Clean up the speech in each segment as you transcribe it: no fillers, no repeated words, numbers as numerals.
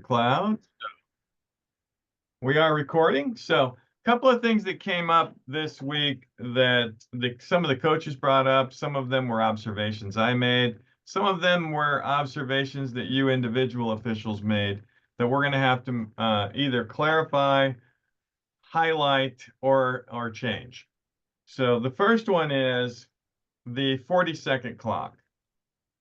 cloud. We are recording. So a couple of things that came up this week that some of the coaches brought up. Some of them were observations I made. Some of them were observations that you individual officials made that we're going to have to either clarify, highlight, or change. So the first one is the 40-second clock.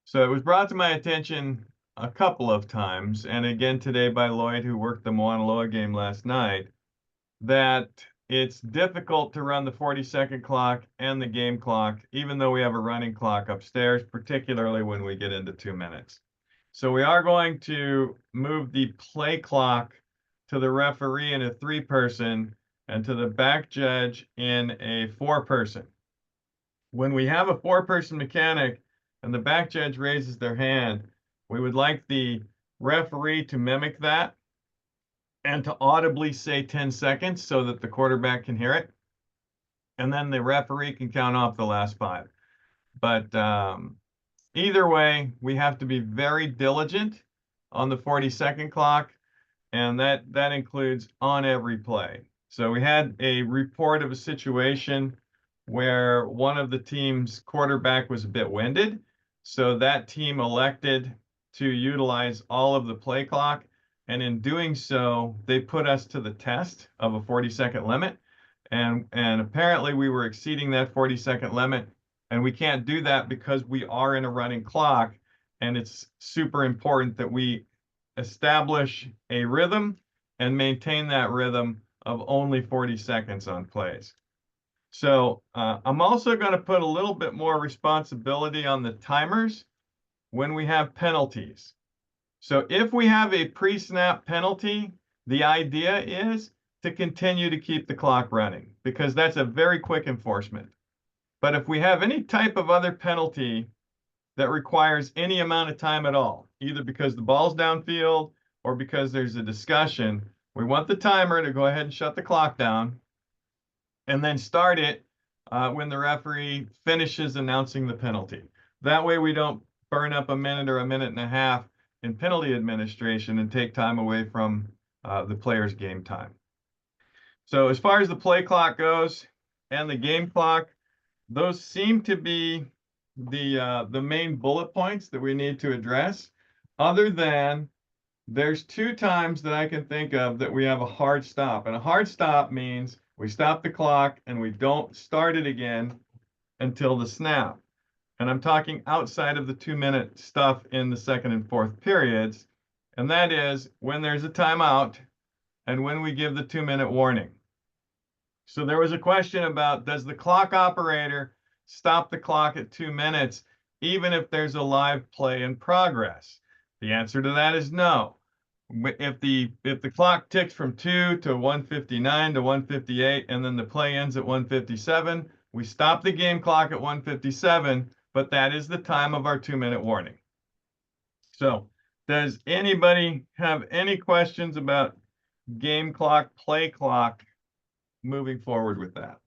So it was brought to my attention a couple of times, and again today by Lloyd, who worked the Mauna Loa game last night, that it's difficult to run the 40-second clock and the game clock, even though we have a running clock upstairs, particularly when we get into 2 minutes. So we are going to move the play clock to the referee in a 3-person and to the back judge in a 4-person. When we have a 4-person mechanic and the back judge raises their hand, we would like the referee to mimic that and to audibly say 10 seconds so that the quarterback can hear it. And then the referee can count off the last 5. But either way, we have to be very diligent on the 40-second clock, and that includes on every play. So we had a report of a situation where one of the team's quarterback was a bit winded. So that team elected to utilize all of the play clock. And in doing so, they put us to the test of a 40-second limit. And apparently we were exceeding that 40-second limit. And we can't do that because we are in a running clock. And it's super important that we establish a rhythm and maintain that rhythm of only 40 seconds on plays. So I'm also going to put a little bit more responsibility on the timers when we have penalties. So if we have a pre-snap penalty, the idea is to continue to keep the clock running because that's a very quick enforcement. But if we have any type of other penalty that requires any amount of time at all, either because the ball's downfield or because there's a discussion, we want the timer to go ahead and shut the clock down and then start it when the referee finishes announcing the penalty. That way we don't burn up a minute or a minute and a half in penalty administration and take time away from the player's game time. So as far as the play clock goes and the game clock, those seem to be the main bullet points that we need to address, other than there's 2 times that I can think of that we have a hard stop. And a hard stop means we stop the clock and we don't start it again until the snap. And I'm talking outside of the 2-minute stuff in the 2nd and 4th periods. And that is when there's a timeout and when we give the 2-minute warning. So there was a question about, does the clock operator stop the clock at 2 minutes, even if there's a live play in progress? The answer to that is no. If the clock ticks from 2 to 1:59 to 1:58, and then the play ends at 1:57, we stop the game clock at 1:57, but that is the time of our 2-minute warning. So does anybody have any questions about game clock, play clock, moving forward with that?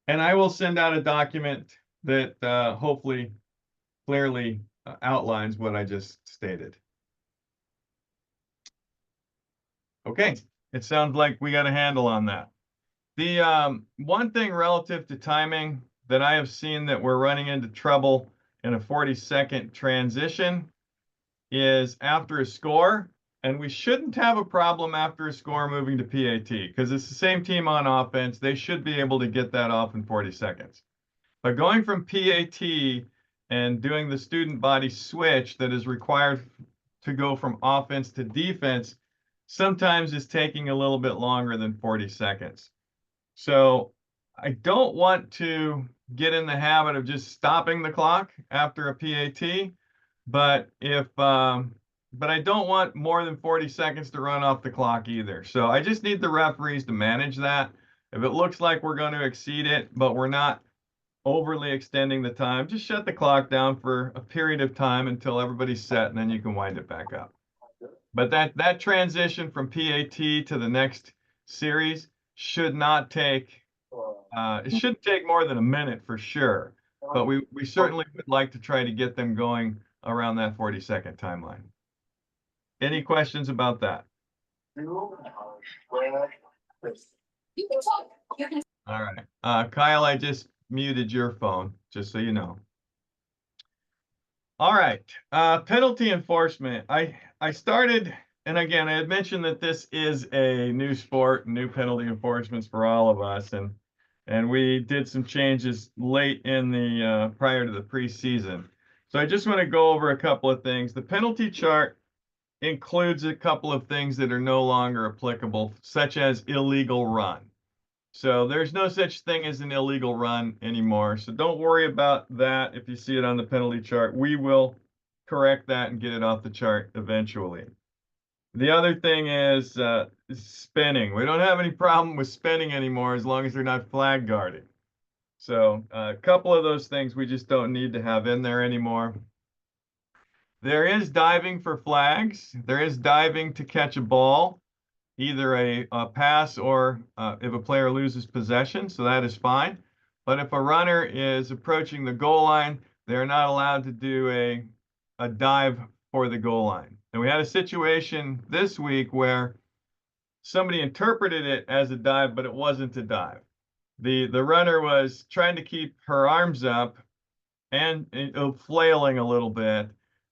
And I will send out a document that hopefully clearly outlines what I just stated. Okay, it sounds like we got a handle on that. The one thing relative to timing that I have seen that we're running into trouble in a 40-second transition is after a score. And we shouldn't have a problem after a score moving to PAT because it's the same team on offense. They should be able to get that off in 40 seconds. But going from PAT and doing the student body switch that is required to go from offense to defense sometimes is taking a little bit longer than 40 seconds. So I don't want to get in the habit of just stopping the clock after a PAT, but but I don't want more than 40 seconds to run off the clock either. So I just need the referees to manage that. If it looks like we're going to exceed it, but we're not overly extending the time, just shut the clock down for a period of time until everybody's set, and then you can wind it back up. But that transition from PAT to the next series should not take, it shouldn't take more than a minute for sure. But we certainly would like to try to get them going around that 40-second timeline. Any questions about that? All right. Kyle, I just muted your phone, just so you know. All right. Penalty enforcement. I started, and again, I had mentioned that this is a new sport, new penalty enforcements for all of us, and we did some changes late in the prior to the preseason. So I just want to go over a couple of things. The penalty chart includes a couple of things that are no longer applicable, such as illegal run. So there's no such thing as an illegal run anymore. So don't worry about that if you see it on the penalty chart. We will correct that and get it off the chart eventually. The other thing is spinning. We don't have any problem with spinning anymore as long as they're not flag guarding. So a couple of those things we just don't need to have in there anymore. There is diving for flags. There is diving to catch a ball, either a pass or if a player loses possession, so that is fine. But if a runner is approaching the goal line, they're not allowed to do a dive for the goal line. And we had a situation this week where somebody interpreted it as a dive, but it wasn't a dive. The runner was trying to keep her arms up and flailing a little bit.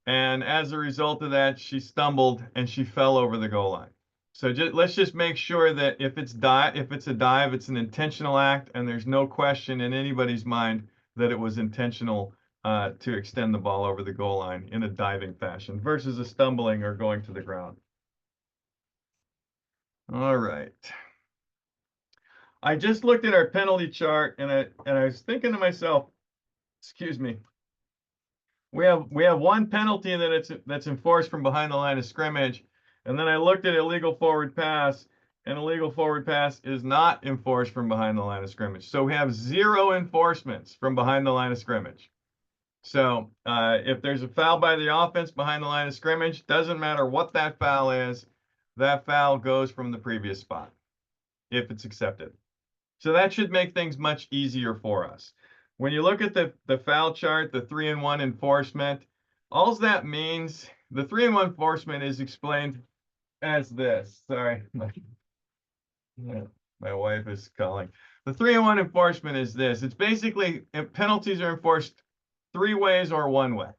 And as a result of that, she stumbled and she fell over the goal line. So let's just make sure that if it's a dive, it's an intentional act, and there's no question in anybody's mind that it was intentional to extend the ball over the goal line in a diving fashion versus a stumbling or going to the ground. All right. I just looked at our penalty chart and I was thinking to myself, excuse me, we have one penalty that's enforced from behind the line of scrimmage, and then I looked at illegal forward pass, and illegal forward pass is not enforced from behind the line of scrimmage. So we have 0 enforcements from behind the line of scrimmage. So if there's a foul by the offense behind the line of scrimmage, doesn't matter what that foul is, that foul goes from the previous spot if it's accepted. So that should make things much easier for us. When you look at the foul chart, the 3-and-1 enforcement, all that means, the 3-and-1 enforcement is explained as this. Sorry, my wife is calling. The 3-and-1 enforcement is this. It's basically if penalties are enforced 3 ways or 1 way.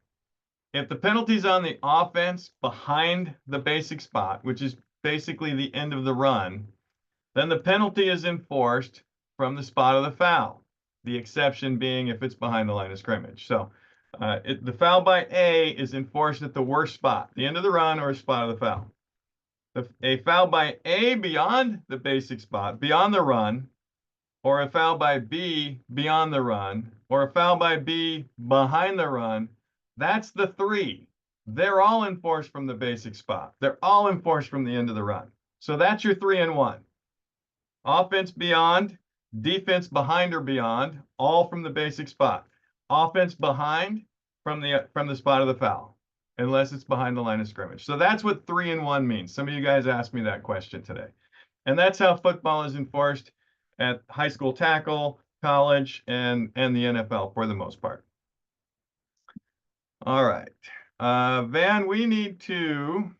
If the penalty's on the offense behind the basic spot, which is basically the end of the run, then the penalty is enforced from the spot of the foul. The exception being if it's behind the line of scrimmage. So the foul by A is enforced at the worst spot, the end of the run or spot of the foul. A foul by A beyond the basic spot, beyond the run, or a foul by B beyond the run, or a foul by B behind the run, that's the 3. They're all enforced from the basic spot. They're all enforced from the end of the run. So that's your 3-and-1. Offense beyond, defense behind or beyond, all from the basic spot. Offense behind from the spot of the foul, unless it's behind the line of scrimmage. So that's what 3-and-1 means. Some of you guys asked me that question today. And that's how football is enforced at high school tackle, college, and the NFL for the most part. All right. Van, we need to,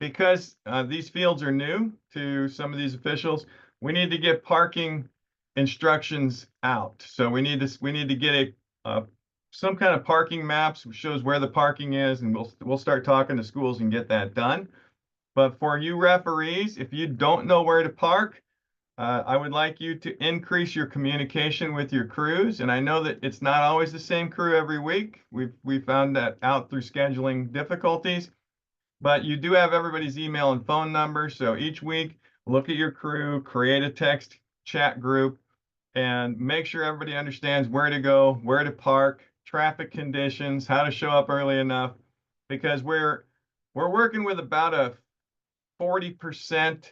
because these fields are new to some of these officials, we need to get parking instructions out. So we need to get some kind of parking maps which shows where the parking is, and we'll start talking to schools and get that done. But for you referees, if you don't know where to park, I would like you to increase your communication with your crews. And I know that it's not always the same crew every week. We found that out through scheduling difficulties. But you do have everybody's email and phone number. So each week, look at your crew, create a text chat group, and make sure everybody understands where to go, where to park, traffic conditions, how to show up early enough, because we're working with about a 40%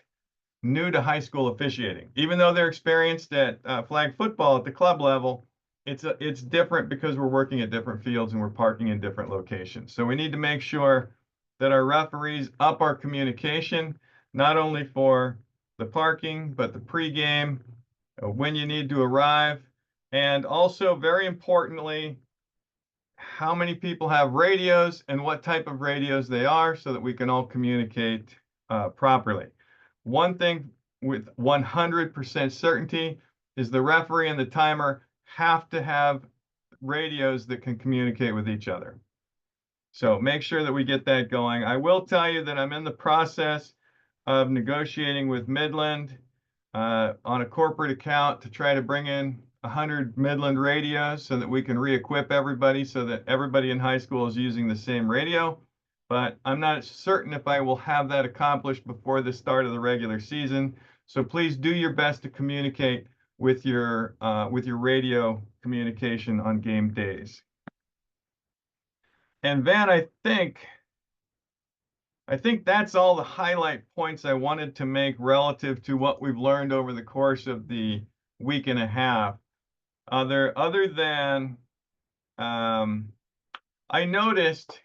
new to high school officiating. Even though they're experienced at flag football at the club level, it's different because we're working at different fields and we're parking in different locations. So we need to make sure that our referees up our communication, not only for the parking, but the pregame, when you need to arrive, and also very importantly, how many people have radios and what type of radios they are so that we can all communicate properly. One thing with 100% certainty is the referee and the timer have to have radios that can communicate with each other. So make sure that we get that going. I will tell you that I'm in the process of negotiating with Midland on a corporate account to try to bring in 100 Midland radios so that we can re-equip everybody so that everybody in high school is using the same radio. But I'm not certain if I will have that accomplished before the start of the regular season. So please do your best to communicate with your radio communication on game days. And Van, I think that's all the highlight points I wanted to make relative to what we've learned over the course of the week and a half. Other than I noticed,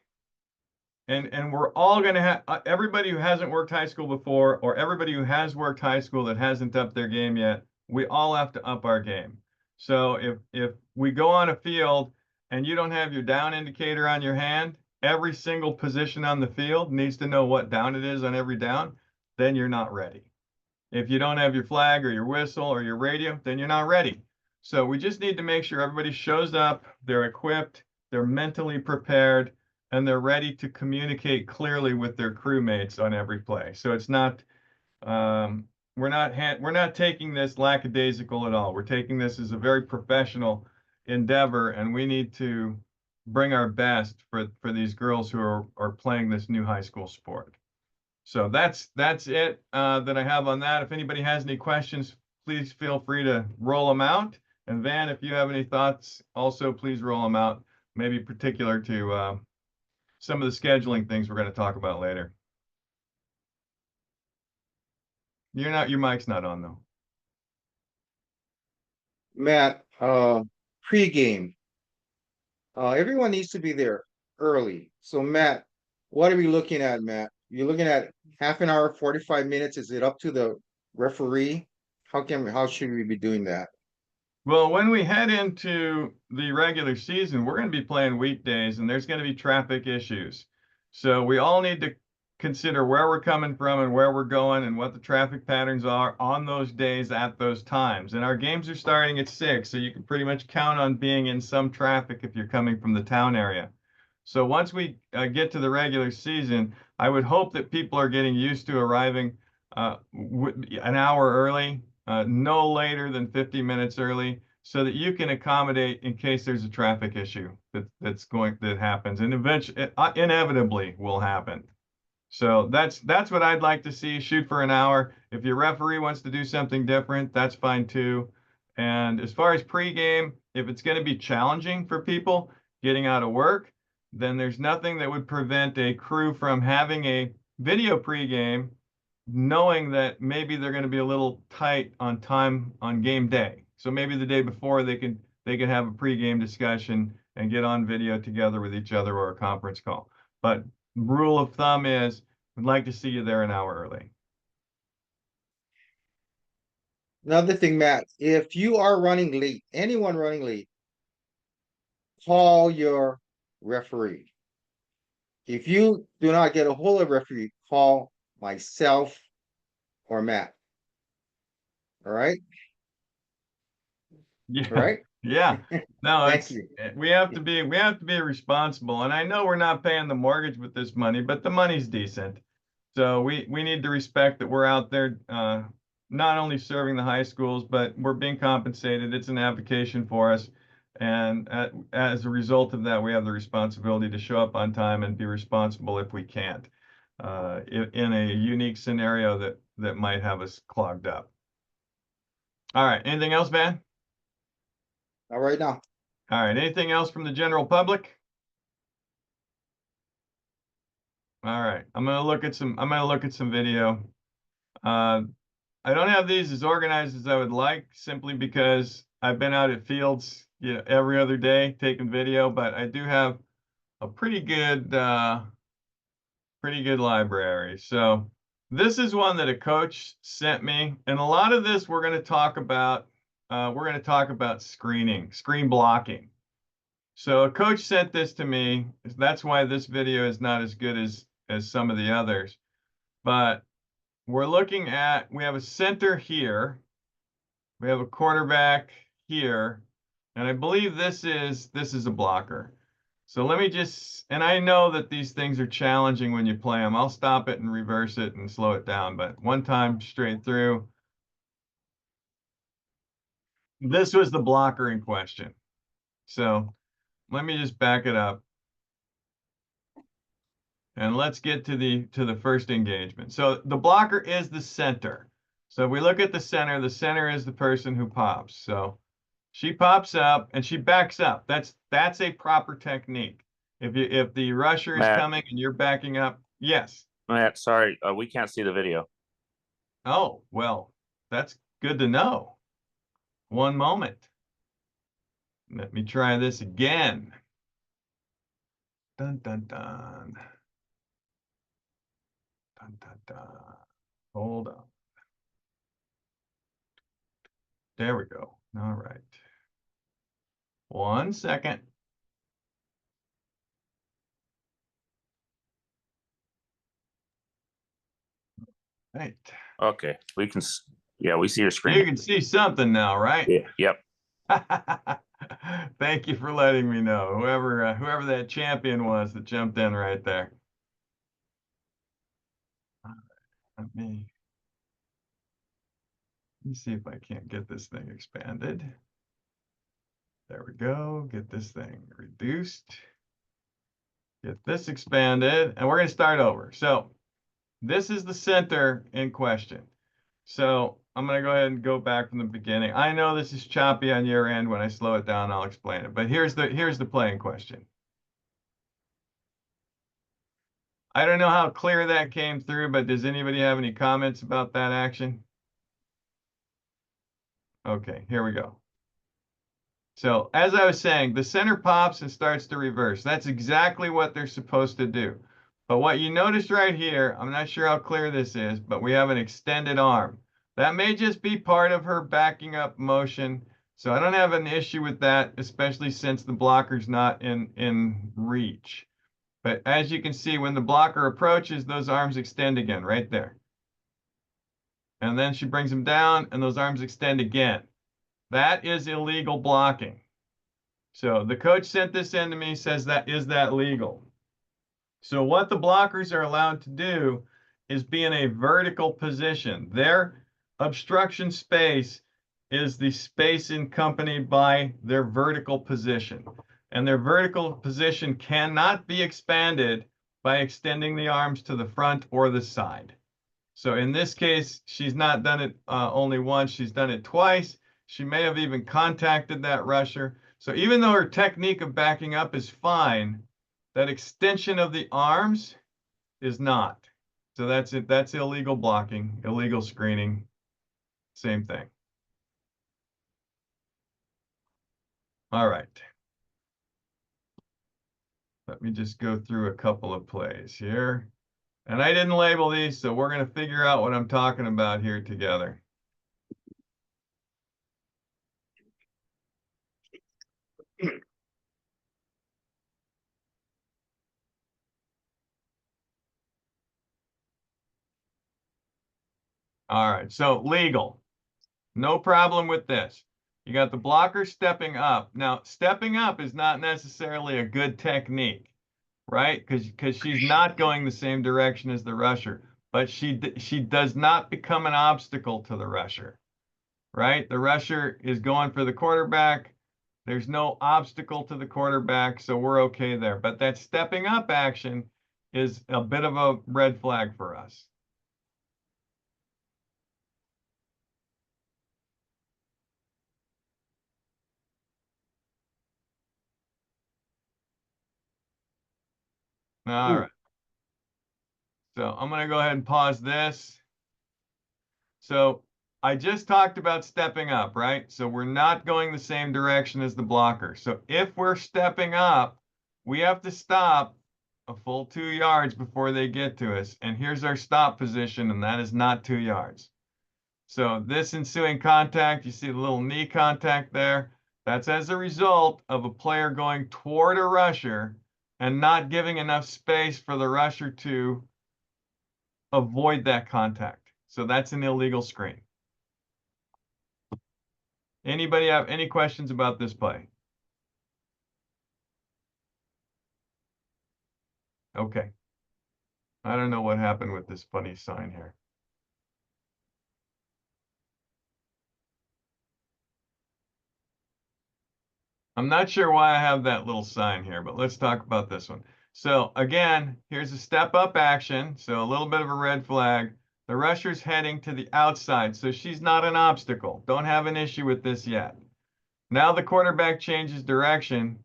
and we're all going to have everybody who hasn't worked high school before, or everybody who has worked high school that hasn't upped their game yet, we all have to up our game. So if we go on a field and you don't have your down indicator on your hand, every single position on the field needs to know what down it is on every down, then you're not ready. If you don't have your flag or your whistle or your radio, then you're not ready. So we just need to make sure everybody shows up, they're equipped, they're mentally prepared, and they're ready to communicate clearly with their crewmates on every play. So it's not, we're not taking this lackadaisical at all. We're taking this as a very professional endeavor, and we need to bring our best for these girls who are playing this new high school sport. So that's it that I have on that. If anybody has any questions, please feel free to roll them out. And Van, if you have any thoughts, also please roll them out, maybe particular to some of the scheduling things we're going to talk about later. Your mic's not on though. Matt, pregame. Everyone needs to be there early. So Matt, what are we looking at, Matt? You're looking at half an hour, 45 minutes. Is it up to the referee? How should we be doing that? Well, when we head into the regular season, we're going to be playing weekdays and there's going to be traffic issues. So we all need to consider where we're coming from and where we're going and what the traffic patterns are on those days at those times. And our games are starting at 6, so you can pretty much count on being in some traffic if you're coming from the town area. So once we get to the regular season, I would hope that people are getting used to arriving an hour early, no later than 50 minutes early, so that you can accommodate in case there's a traffic issue that happens and eventually inevitably will happen. So that's what I'd like to see. Shoot for an hour. If your referee wants to do something different, that's fine too. And as far as pregame, if it's going to be challenging for people getting out of work, then there's nothing that would prevent a crew from having a video pregame, knowing that maybe they're going to be a little tight on time on game day. So maybe the day before they can have a pregame discussion and get on video together with each other or a conference call. But rule of thumb is we'd like to see you there an hour early. Another thing, Matt, if you are running late, anyone running late, call your referee. If you do not get a hold of referee, call myself or Matt. All right? Yeah. All right? Yeah. No, Thank you. we have to be responsible. And I know we're not paying the mortgage with this money, but the money's decent. So we need to respect that we're out there not only serving the high schools, but we're being compensated. It's an avocation for us. And as a result of that, we have the responsibility to show up on time and be responsible if we can't in a unique scenario that might have us clogged up. All right. Anything else, Van? All right now. All right. Anything else from the general public? All right. I'm gonna look at some video. I don't have these as organized as I would like, simply because I've been out at fields, every other day taking video, but I do have a pretty good library. So this is one that a coach sent me, and a lot of this we're going to talk about. We're going to talk about screen blocking. So a coach sent this to me. That's why this video is not as good as some of the others. But we're looking at, we have a center here. We have a quarterback here. And I believe this is a blocker. So let me just, and I know that these things are challenging when you play them. I'll stop it and reverse it and slow it down, but one time straight through. This was the blocker in question. So let me just back it up. And let's get to the first engagement. So the blocker is the center. So if we look at the center is the person who pops. So she pops up and she backs up. That's a proper technique. If the rusher is Matt, coming and you're backing up, yes. Matt, sorry, we can't see the video. Oh, well, that's good to know. One moment. Let me try this again. Dun dun dun. Dun dun dun. Hold on. There we go. All right. 1 second. Right. Okay, we can. Yeah, we see your screen. You can see something now, right? Yeah. Yep. Thank you for letting me know. Whoever that champion was that jumped in right there. Let me see if I can't get this thing expanded. There we go. Get this thing reduced. Get this expanded, and we're going to start over. So this is the center in question. So I'm going to go ahead and go back from the beginning. I know this is choppy on your end. When I slow it down, I'll explain it. But here's the play in question. I don't know how clear that came through, but does anybody have any comments about that action? Okay, here we go. So as I was saying, the center pops and starts to reverse. That's exactly what they're supposed to do. But what you notice right here, I'm not sure how clear this is, but we have an extended arm. That may just be part of her backing up motion. So I don't have an issue with that, especially since the blocker's not in reach. But as you can see, when the blocker approaches, those arms extend again right there. And then she brings them down and those arms extend again. That is illegal blocking. So the coach sent this in to me, says is that legal? So what the blockers are allowed to do is be in a vertical position. Their obstruction space is the space accompanied by their vertical position. And their vertical position cannot be expanded by extending the arms to the front or the side. So in this case, she's not done it only once, she's done it twice. She may have even contacted that rusher. So even though her technique of backing up is fine, that extension of the arms is not. So that's it. That's illegal blocking, illegal screening, same thing. All right. Let me just go through a couple of plays here. And I didn't label these, so we're going to figure out what I'm talking about here together. All right, so legal. No problem with this. You got the blocker stepping up. Now, stepping up is not necessarily a good technique, right? Because she's not going the same direction as the rusher, but she does not become an obstacle to the rusher, right? The rusher is going for the quarterback. There's no obstacle to the quarterback, so we're okay there. But that stepping up action is a bit of a red flag for us. All right. So I'm going to go ahead and pause this. So I just talked about stepping up, right? So we're not going the same direction as the blocker. So if we're stepping up, we have to stop a full 2 yards before they get to us. And here's our stop position, and that is not 2 yards. So this ensuing contact, you see the little knee contact there. That's as a result of a player going toward a rusher and not giving enough space for the rusher to avoid that contact. So that's an illegal screen. Anybody have any questions about this play? Okay. I don't know what happened with this funny sign here. I'm not sure why I have that little sign here, but let's talk about this one. So again, here's a step up action. So a little bit of a red flag. The rusher's heading to the outside, so she's not an obstacle. Don't have an issue with this yet. Now the quarterback changes direction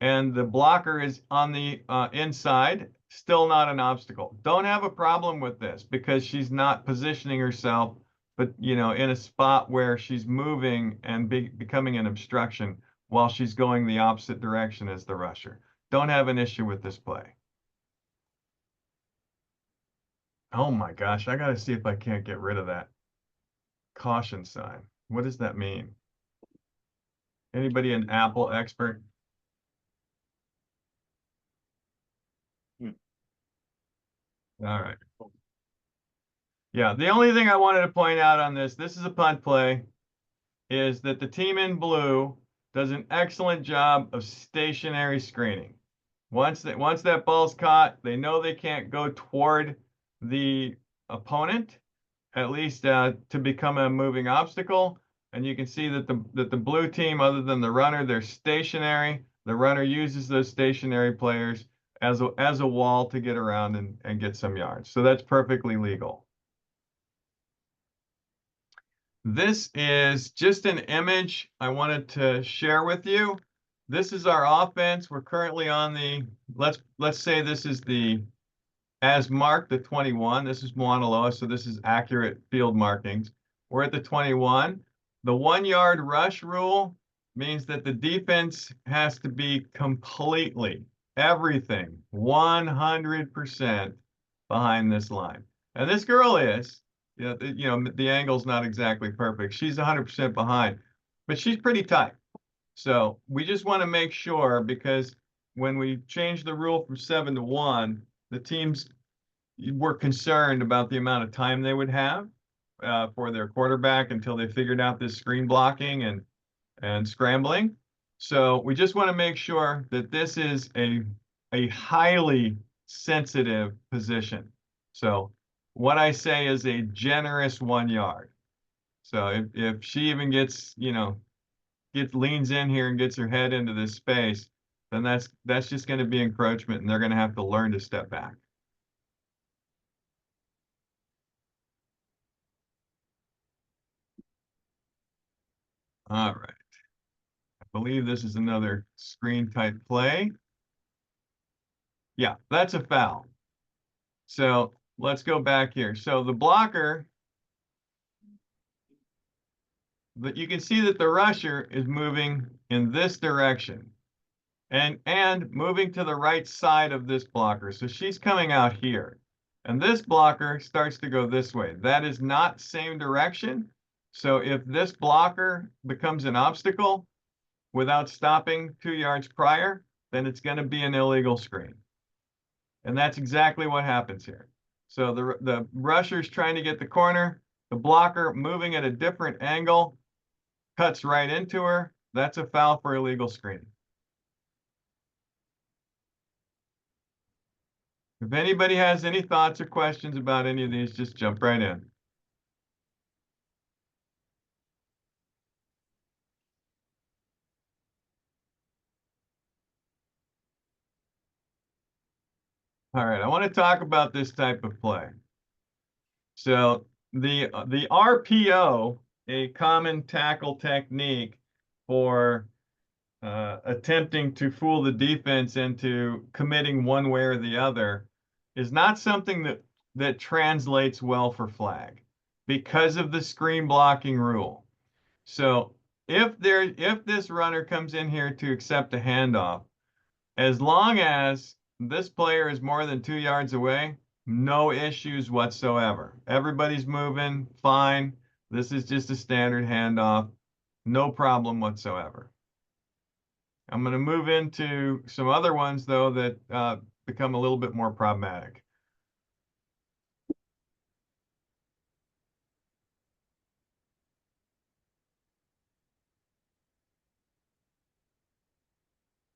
and the blocker is on the inside, still not an obstacle. Don't have a problem with this because she's not positioning herself, but in a spot where she's moving and becoming an obstruction while she's going the opposite direction as the rusher. Don't have an issue with this play. Oh my gosh, I gotta see if I can't get rid of that caution sign. What does that mean? Anybody an Apple expert? All right. Yeah, the only thing I wanted to point out on this is a punt play, is that the team in blue does an excellent job of stationary screening. Once that ball's caught, they know they can't go toward the opponent, at least to become a moving obstacle. And you can see that the blue team, other than the runner, they're stationary. The runner uses those stationary players as a wall to get around and get some yards. So that's perfectly legal. This is just an image I wanted to share with you. This is our offense. We're currently on the, let's say this is the, as marked, the 21. This is Mauna Loa, so this is accurate field markings. We're at the 21. The 1 yard rush rule means that the defense has to be completely, everything, 100% behind this line. And this girl is, the angle's not exactly perfect. She's 100% behind, but she's pretty tight. So we just want to make sure, because when we changed the rule from 7 to 1, the teams were concerned about the amount of time they would have for their quarterback until they figured out this screen blocking and scrambling. So we just want to make sure that this is a highly sensitive position. So what I say is a generous 1 yard. So if she even leans in here and gets her head into this space, then that's just going to be encroachment, and they're going to have to learn to step back. All right. I believe this is another screen type play. Yeah, that's a foul. So let's go back here. So the blocker, but you can see that the rusher is moving in this direction and moving to the right side of this blocker. So she's coming out here. And this blocker starts to go this way. That is not same direction. So if this blocker becomes an obstacle without stopping 2 yards prior, then it's going to be an illegal screen. And that's exactly what happens here. So the rusher's trying to get the corner, the blocker moving at a different angle, cuts right into her. That's a foul for illegal screening. If anybody has any thoughts or questions about any of these, just jump right in. All right, I want to talk about this type of play. So the RPO, a common tackle technique for attempting to fool the defense into committing one way or the other, is not something that translates well for flag because of the screen blocking rule. So if this runner comes in here to accept a handoff, as long as this player is more than 2 yards away, no issues whatsoever. Everybody's moving fine. This is just a standard handoff. No problem whatsoever. I'm going to move into some other ones, though, that become a little bit more problematic.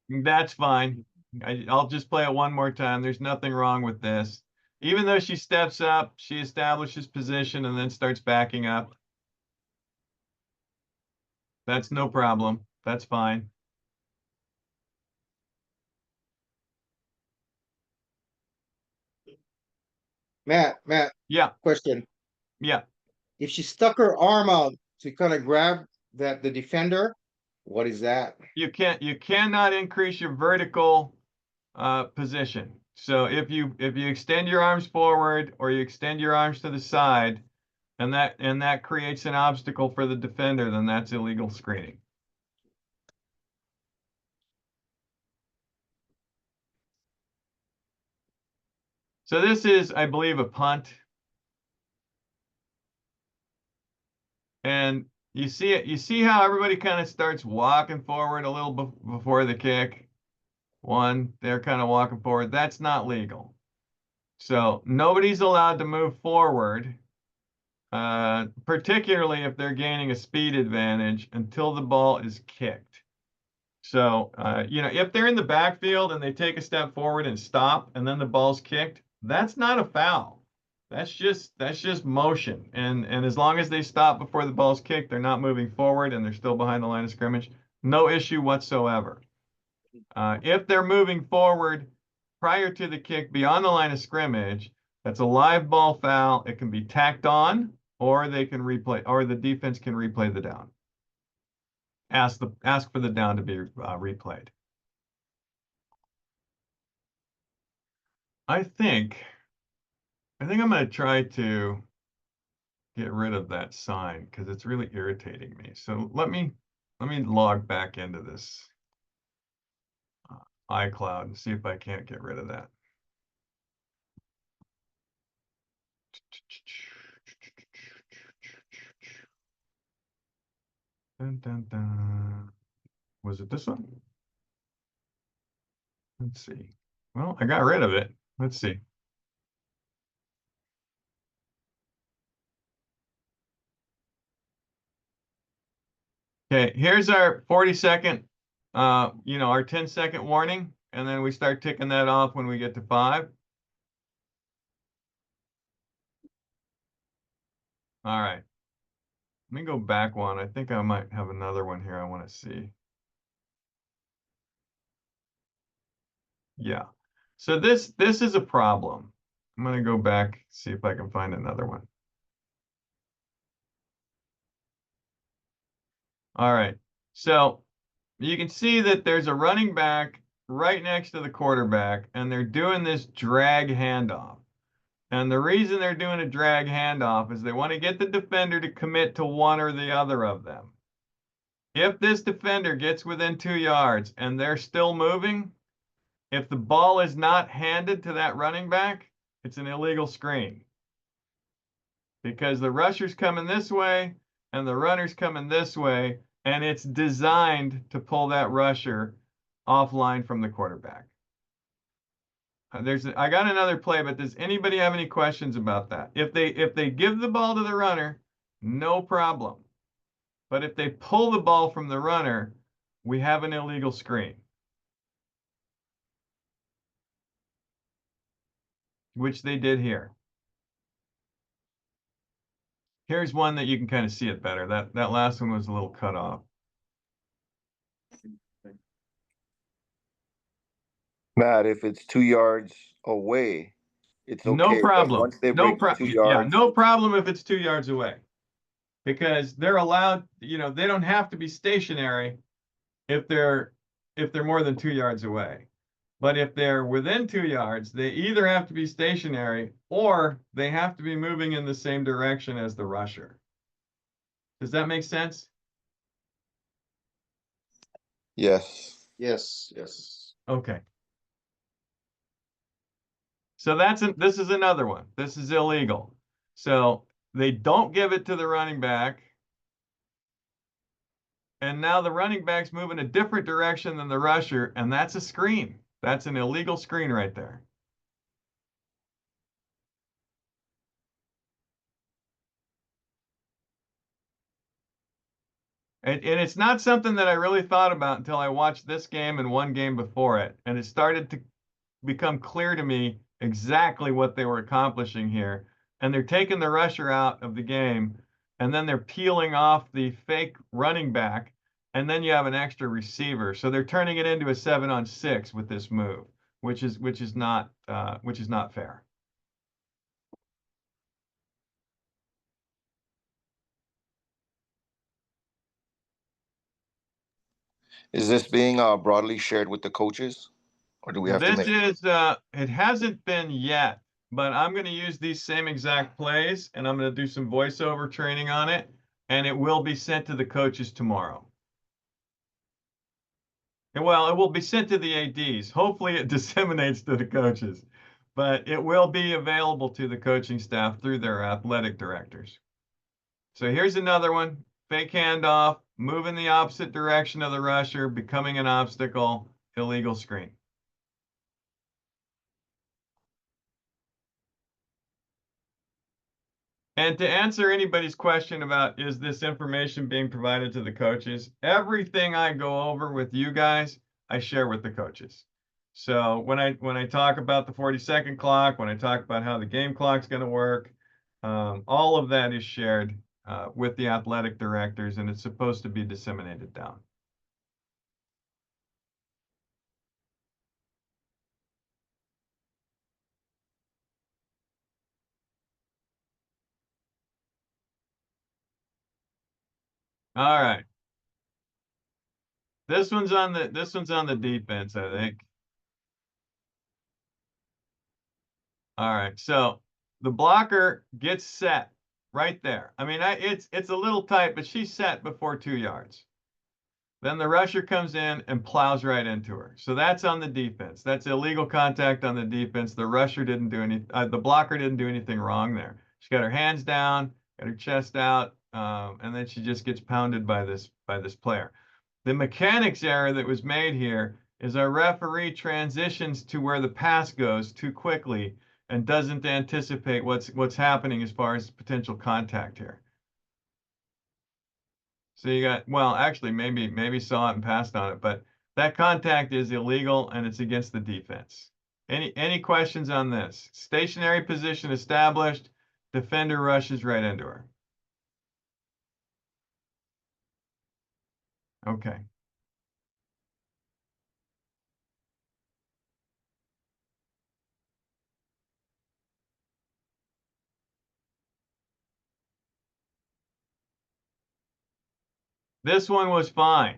That's fine. I'll just play it one more time. There's nothing wrong with this. Even though she steps up, she establishes position and then starts backing up. That's no problem. That's fine. Matt, Yeah, question. yeah. If she stuck her arm out to kind of grab the defender, what is that? You cannot increase your vertical position. So if you extend your arms forward or you extend your arms to the side, and that creates an obstacle for the defender, then that's illegal screening. So this is, I believe, a punt. And you see it, you see how everybody kind of starts walking forward a little before the kick. One, they're kind of walking forward. That's not legal. So nobody's allowed to move forward, particularly if they're gaining a speed advantage until the ball is kicked. So, if they're in the backfield and they take a step forward and stop, and then the ball's kicked, that's not a foul. That's just motion. And as long as they stop before the ball's kicked, they're not moving forward and they're still behind the line of scrimmage. No issue whatsoever. If they're moving forward prior to the kick beyond the line of scrimmage, that's a live ball foul. It can be tacked on, or they can replay, or the defense can replay the down. Ask for the down to be replayed. I think I'm going to try to get rid of that sign because it's really irritating me. So let me log back into this iCloud and see if I can't get rid of that. Dun, dun, dun. Was it this one? Let's see. Well, I got rid of it. Let's see. Okay, here's our 40-second, our 10-second warning, and then we start ticking that off when we get to 5. All right. Let me go back one. I think I might have another one here I want to see. Yeah. So this is a problem. I'm going to go back, see if I can find another one. All right. So you can see that there's a running back right next to the quarterback, and they're doing this drag handoff. And the reason they're doing a drag handoff is they want to get the defender to commit to one or the other of them. If this defender gets within 2 yards and they're still moving, if the ball is not handed to that running back, it's an illegal screen. Because the rusher's coming this way and the runner's coming this way, and it's designed to pull that rusher offline from the quarterback. I got another play, but does anybody have any questions about that? If they give the ball to the runner, no problem. But if they pull the ball from the runner, we have an illegal screen, which they did here. Here's one that you can kind of see it better. That last one was a little cut off. Matt, if it's 2 yards away, it's okay. No But problem. once they No break the problem. 2 Yeah, yards, no problem if it's 2 yards away, because they're allowed. They don't have to be stationary if they're more than 2 yards away. But if they're within 2 yards, they either have to be stationary or they have to be moving in the same direction as the rusher. Does that make sense? yes. Yes. Okay. So this is another one. This is illegal. So they don't give it to the running back. And now the running back's moving a different direction than the rusher, and that's a screen. That's an illegal screen right there. And it's not something that I really thought about until I watched this game and one game before it. And it started to become clear to me exactly what they were accomplishing here. And they're taking the rusher out of the game, and then they're peeling off the fake running back, and then you have an extra receiver. So they're turning it into a 7-on-6 with this move, which is not fair. Is this being broadly shared with the coaches, or do we have to This make? is it hasn't been yet, but I'm going to use these same exact plays, and I'm going to do some voiceover training on it, and it will be sent to the coaches tomorrow. Well, it will be sent to the ADs. Hopefully it disseminates to the coaches, but it will be available to the coaching staff through their athletic directors. So here's another one. Fake handoff, move in the opposite direction of the rusher, becoming an obstacle, illegal screen. And to answer anybody's question about is this information being provided to the coaches, everything I go over with you guys, I share with the coaches. So when I talk about the 40-second clock, when I talk about how the game clock's going to work, all of that is shared with the athletic directors, and it's supposed to be disseminated down. All right. This one's on the defense, I think. All right. So the blocker gets set right there. I mean, it's a little tight, but she's set before 2 yards. Then the rusher comes in and plows right into her. So that's on the defense. That's illegal contact on the defense. The rusher didn't do any, the blocker didn't do anything wrong there. She got her hands down, got her chest out, and then she just gets pounded by this player. The mechanics error that was made here is our referee transitions to where the pass goes too quickly and doesn't anticipate what's happening as far as potential contact here. So you got, well, actually, maybe saw it and passed on it, but that contact is illegal and it's against the defense. Any questions on this? Stationary position established, defender rushes right into her. Okay. This one was fine.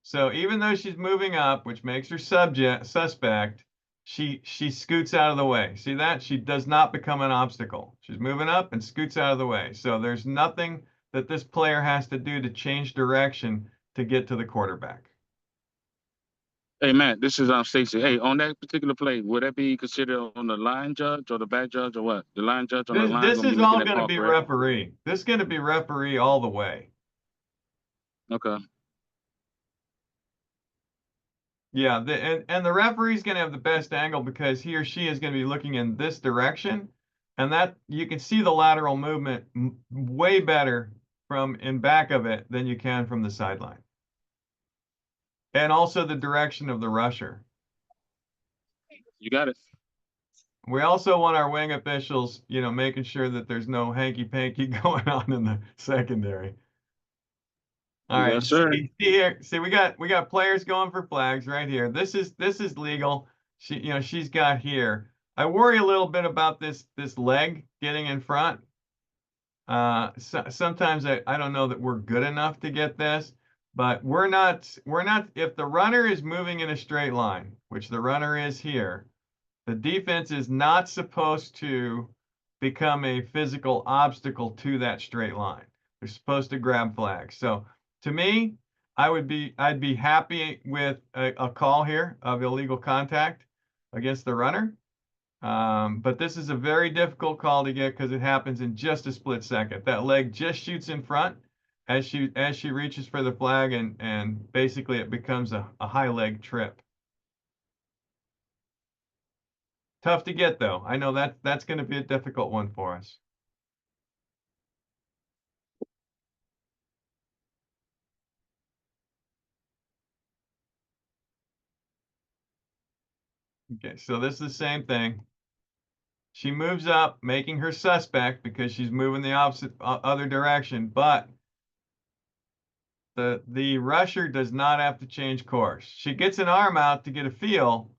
So even though she's moving up, which makes her suspect, she scoots out of the way. See that? She does not become an obstacle. She's moving up and scoots out of the way. So there's nothing that this player has to do to change direction to get to the quarterback. Hey Matt, this is Stacy. Hey, on that particular play, would that be considered on the line judge or the back judge or what? The line judge on the line This gonna be is making all that going to call, be correct? referee. This is going to be referee all the way. Okay. Yeah, and the referee's going to have the best angle because he or she is going to be looking in this direction, and that you can see the lateral movement way better from in back of it than you can from the sideline. And also the direction of the rusher. You got it. We also want our wing officials, making sure that there's no hanky-panky going on in the secondary. All right, Yes, sir. see here. See, we got players going for flags right here. This is legal. She's got here. I worry a little bit about this leg getting in front. Sometimes I don't know that we're good enough to get this, but we're not. If the runner is moving in a straight line, which the runner is here, the defense is not supposed to become a physical obstacle to that straight line. They're supposed to grab flags. So to me, I'd be happy with a call here of illegal contact against the runner. But this is a very difficult call to get because it happens in just a split second. That leg just shoots in front, as she reaches for the flag, and basically it becomes a high leg trip. Tough to get though. I know that's going to be a difficult one for us. Okay, so this is the same thing. She moves up, making her suspect because she's moving the opposite other direction, but the rusher does not have to change course. She gets an arm out to get a feel,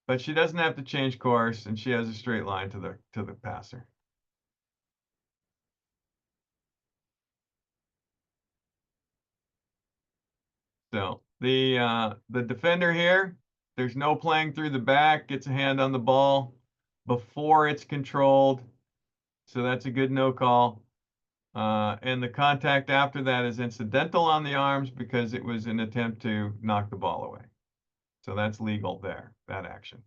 but she doesn't have to change course, and she has a straight line to the passer. So the defender here, there's no playing through the back, gets a hand on the ball before it's controlled. So that's a good no call. And the contact after that is incidental on the arms because it was an attempt to knock the ball away. So that's legal there, that action.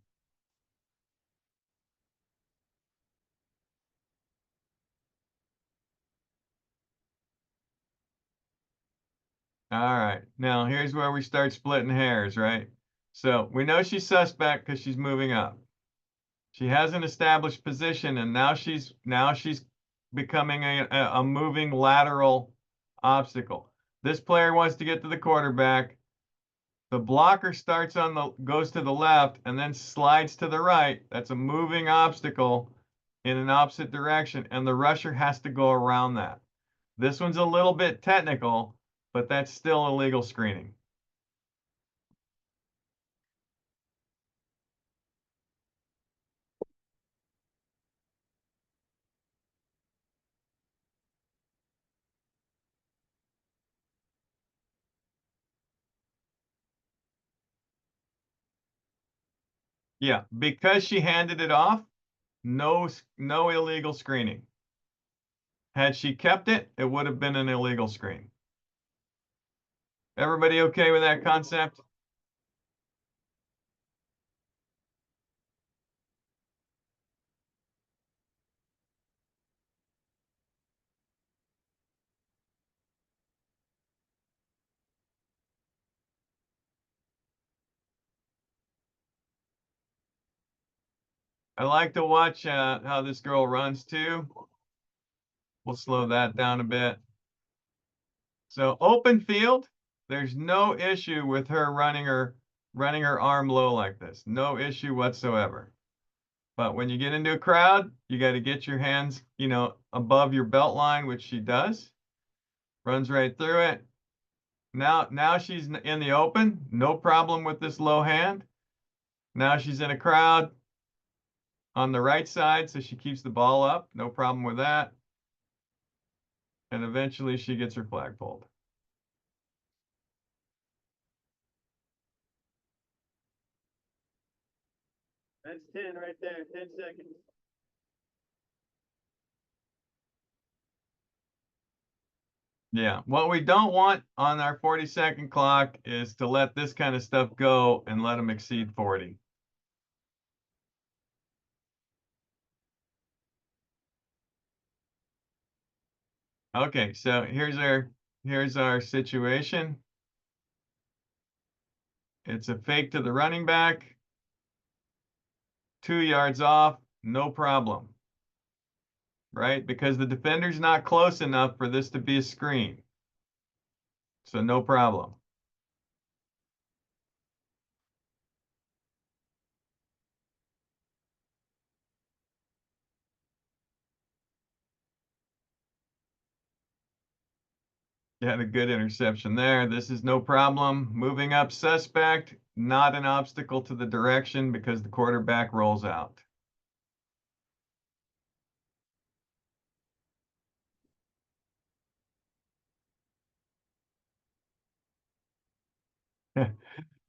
All right, now here's where we start splitting hairs, right? So we know she's suspect because she's moving up. She has an established position, and now she's becoming a moving lateral obstacle. This player wants to get to the quarterback. The blocker goes to the left and then slides to the right. That's a moving obstacle in an opposite direction, and the rusher has to go around that. This one's a little bit technical, but that's still illegal screening. Yeah, because she handed it off, no illegal screening. Had she kept it, it would have been an illegal screen. Everybody okay with that concept? I like to watch how this girl runs too. We'll slow that down a bit. So open field, there's no issue with her running her arm low like this. No issue whatsoever. But when you get into a crowd, you got to get your hands, above your belt line, which she does. Runs right through it. Now she's in the open, no problem with this low hand. Now she's in a crowd on the right side, so she keeps the ball up, no problem with that. And eventually she gets her flag pulled. That's 10 right there, 10 seconds. Yeah, what we don't want on our 40-second clock is to let this kind of stuff go and let them exceed 40. Okay, so here's our situation. It's a fake to the running back. 2 yards off, no problem. Right? Because the defender's not close enough for this to be a screen. So no problem. You had a good interception there. This is no problem. Moving up suspect, not an obstacle to the direction because the quarterback rolls out.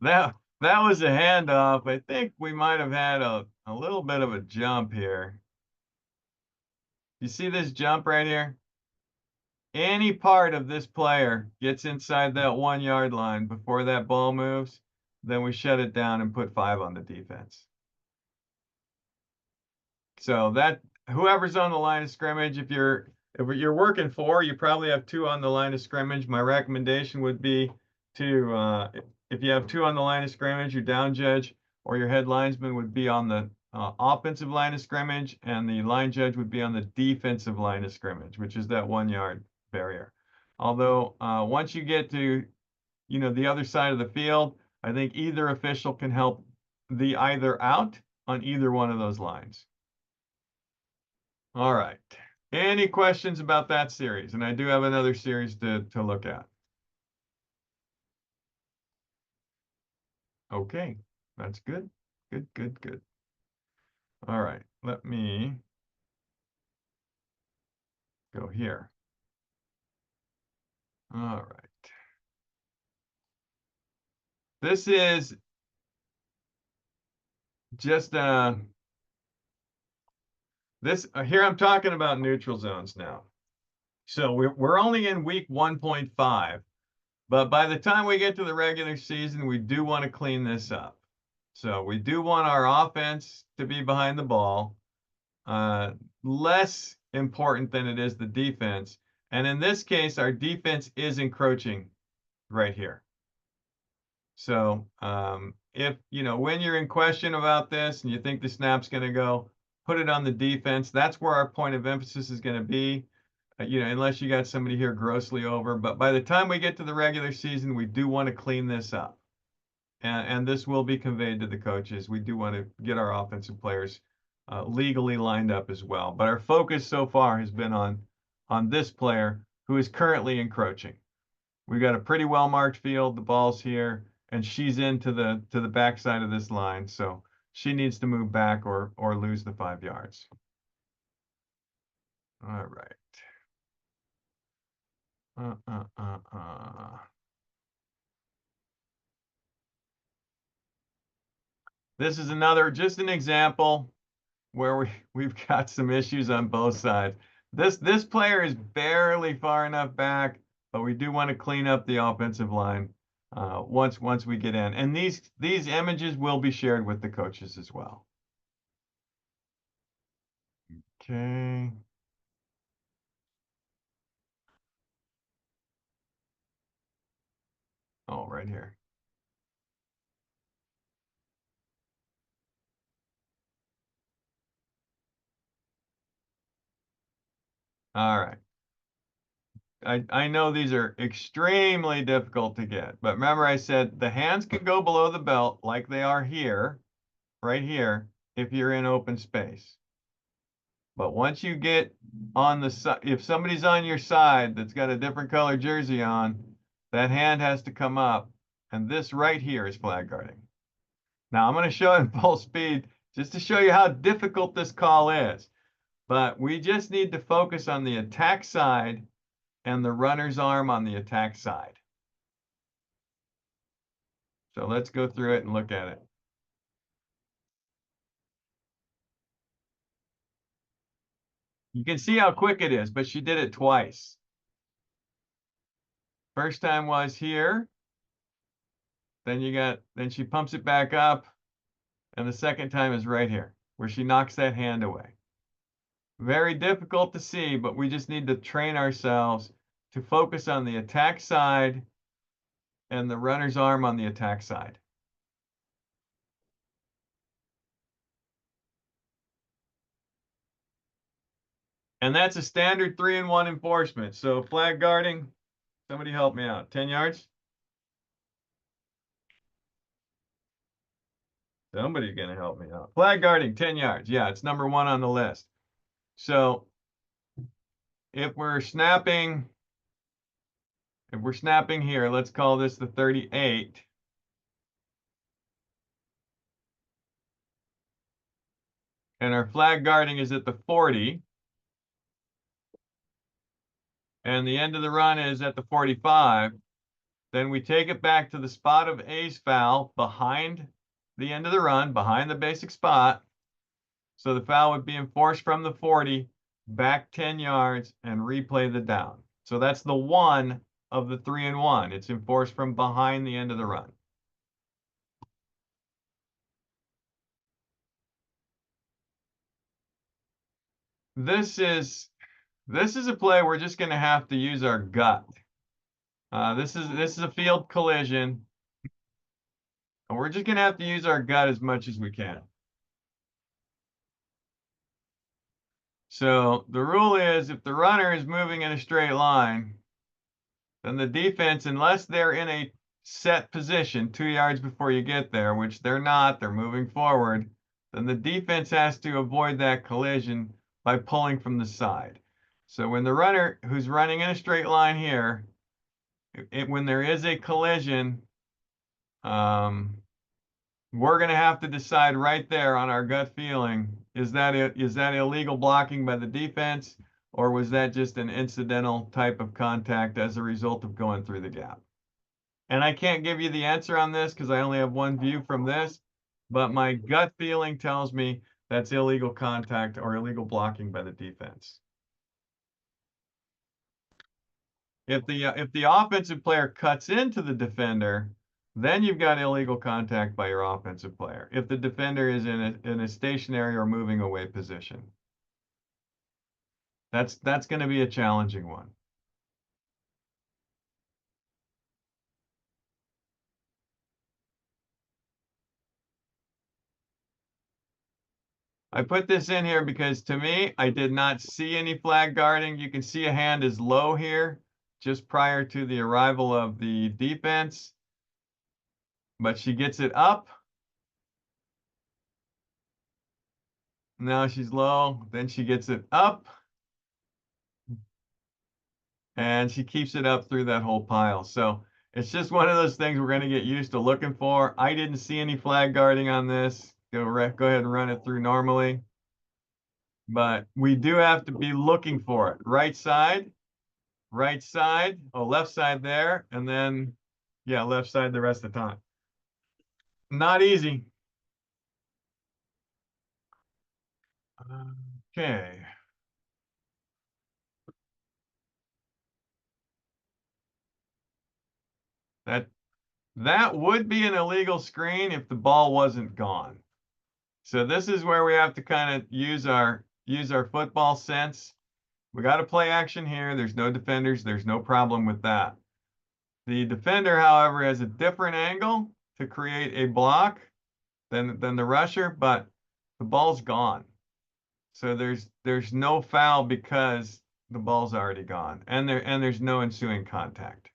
That was a handoff. I think we might have had a little bit of a jump here. You see this jump right here? Any part of this player gets inside that 1 yard line before that ball moves, then we shut it down and put 5 on the defense. So that whoever's on the line of scrimmage, if you're if you're working 4, you probably have 2 on the line of scrimmage. My recommendation would be to, if you have 2 on the line of scrimmage, your down judge or your head linesman would be on the offensive line of scrimmage, and the line judge would be on the defensive line of scrimmage, which is that 1-yard barrier. Although once you get to, the other side of the field, I think either official can help the either out on either one of those lines. All right. Any questions about that series? And I do have another series to look at. Okay, that's good. Good, good, good. All right, let me go here. All right. This is just here I'm talking about neutral zones now. So we're only in week 1.5, but by the time we get to the regular season, we do want to clean this up. So we do want our offense to be behind the ball, less important than it is the defense. And in this case, our defense is encroaching right here. So if, when you're in question about this and you think the snap's going to go, put it on the defense. That's where our point of emphasis is going to be, unless you got somebody here grossly over. But by the time we get to the regular season, we do want to clean this up. And this will be conveyed to the coaches. We do want to get our offensive players legally lined up as well. But our focus so far has been on this player who is currently encroaching. We've got a pretty well marked field. The ball's here, and she's into the backside of this line. So she needs to move back or lose the 5 yards. All right. This is just an example where we've got some issues on both sides. This player is barely far enough back, but we do want to clean up the offensive line once we get in. And these images will be shared with the coaches as well. Okay. Oh, right here. All right. I know these are extremely difficult to get, but remember I said the hands can go below the belt like they are here, right here, if you're in open space. But once you get on the side, if somebody's on your side that's got a different color jersey on, that hand has to come up, and this right here is flag guarding. Now I'm going to show it in full speed just to show you how difficult this call is. But we just need to focus on the attack side and the runner's arm on the attack side. So let's go through it and look at it. You can see how quick it is, but she did it twice. First time was here. Then she pumps it back up. And the second time is right here, where she knocks that hand away. Very difficult to see, but we just need to train ourselves to focus on the attack side and the runner's arm on the attack side. And that's a standard 3-and-1 enforcement. So flag guarding, somebody help me out. 10 yards? Somebody's going to help me out. Flag guarding, 10 yards. Yeah, it's number 1 on the list. So if we're snapping here, let's call this the 38. And our flag guarding is at the 40. And the end of the run is at the 45. Then we take it back to the spot of A's foul behind the end of the run, behind the basic spot. So the foul would be enforced from the 40, back 10 yards, and replay the down. So that's the 1 of the 3-and-1. It's enforced from behind the end of the run. This is This is a play we're just going to have to use our gut. This is a field collision, and we're just going to have to use our gut as much as we can. So the rule is if the runner is moving in a straight line, then the defense, unless they're in a set position 2 yards before you get there, which they're not, they're moving forward, then the defense has to avoid that collision by pulling from the side. So when the runner who's running in a straight line here, when there is a collision, we're going to have to decide right there on our gut feeling, is that illegal blocking by the defense, or was that just an incidental type of contact as a result of going through the gap? And I can't give you the answer on this because I only have one view from this, but my gut feeling tells me that's illegal contact or illegal blocking by the defense. If the offensive player cuts into the defender, then you've got illegal contact by your offensive player. If the defender is in a stationary or moving away position, that's going to be a challenging one. I put this in here because to me, I did not see any flag guarding. You can see a hand is low here just prior to the arrival of the defense, but she gets it up. Now she's low, then she gets it up, and she keeps it up through that whole pile. So it's just one of those things we're going to get used to looking for. I didn't see any flag guarding on this. Go ahead and run it through normally. But we do have to be looking for it. Right side, oh, left side there, and then, yeah, left side the rest of the time. Not easy. Okay. That would be an illegal screen if the ball wasn't gone. So this is where we have to kind of use our football sense. We got a play action here. There's no defenders. There's no problem with that. The defender, however, has a different angle to create a block than the rusher, but the ball's gone. So there's no foul because the ball's already gone, and there's no ensuing contact.